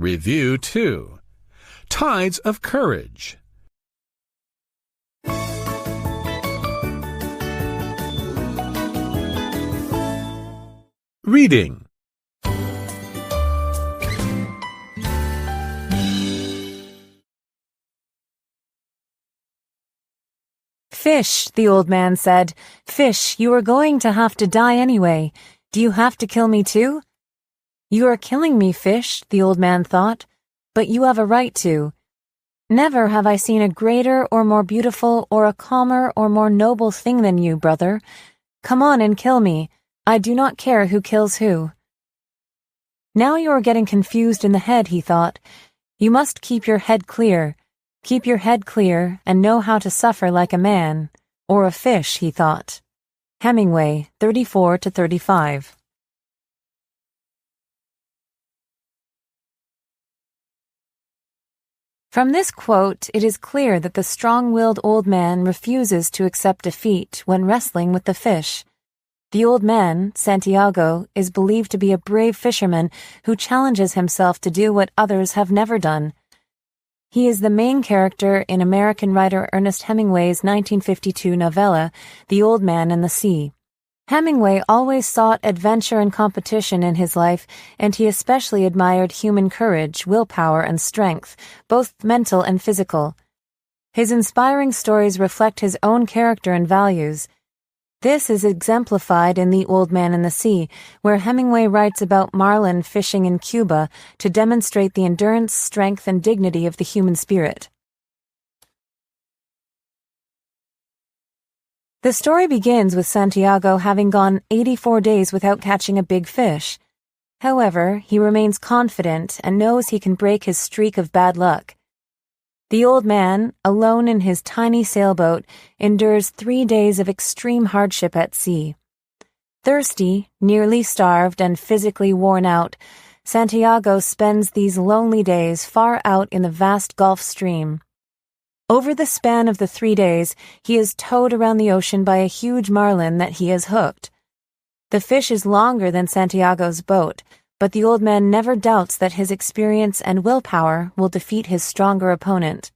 Review 2. Tides of Courage. Reading. Fish, the old man said. Fish, you are going to have to die anyway. Do you have to kill me too? You are killing me, Fish, the old man thought, but you have a right to. Never have I seen a greater or more beautiful or a calmer or more noble thing than you, brother. Come on and kill me. I do not care who kills who. Now you are getting confused in the head, he thought. You must keep your head clear. Keep your head clear and know how to suffer like a man, or a fish, he thought. Hemingway, 34-35. From this quote, it is clear that the strong-willed old man refuses to accept defeat when wrestling with the fish. The old man, Santiago, is believed to be a brave fisherman who challenges himself to do what others have never done. He is the main character in American writer Ernest Hemingway's 1952 novella, The Old Man and the Sea. Hemingway always sought adventure and competition in his life, and he especially admired human courage, willpower, and strength, both mental and physical. His inspiring stories reflect his own character and values. This is exemplified in The Old Man and the Sea, where Hemingway writes about marlin fishing in Cuba to demonstrate the endurance, strength, and dignity of the human spirit. The story begins with Santiago having gone 84 days without catching a big fish. However, he remains confident and knows he can break his streak of bad luck. The old man, alone in his tiny sailboat, endures 3 days of extreme hardship at sea. Thirsty, nearly starved, and physically worn out, Santiago spends these lonely days far out in the vast Gulf Stream. Over the span of the 3 days, he is towed around the ocean by a huge marlin that he has hooked. The fish is longer than Santiago's boat, but the old man never doubts that his experience and willpower will defeat his stronger opponent.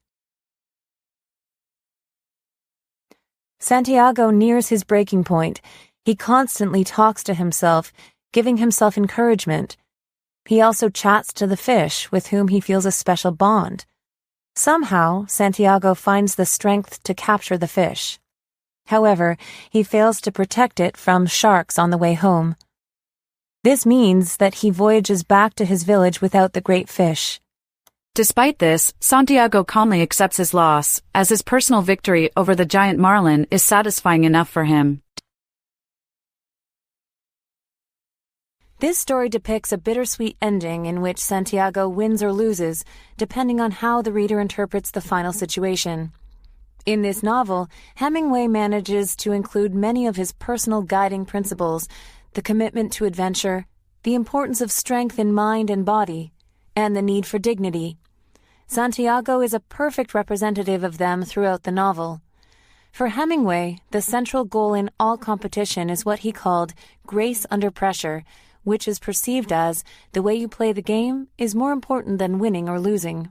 Santiago nears his breaking point. He constantly talks to himself, giving himself encouragement. He also chats to the fish, with whom he feels a special bond. Somehow, Santiago finds the strength to capture the fish. However, he fails to protect it from sharks on the way home. This means that he voyages back to his village without the great fish. Despite this, Santiago calmly accepts his loss, as his personal victory over the giant marlin is satisfying enough for him. This story depicts a bittersweet ending in which Santiago wins or loses, depending on how the reader interprets the final situation. In this novel, Hemingway manages to include many of his personal guiding principles: the commitment to adventure, the importance of strength in mind and body, and the need for dignity. Santiago is a perfect representative of them throughout the novel. For Hemingway, the central goal in all competition is what he called grace under pressure, which is perceived as the way you play the game is more important than winning or losing.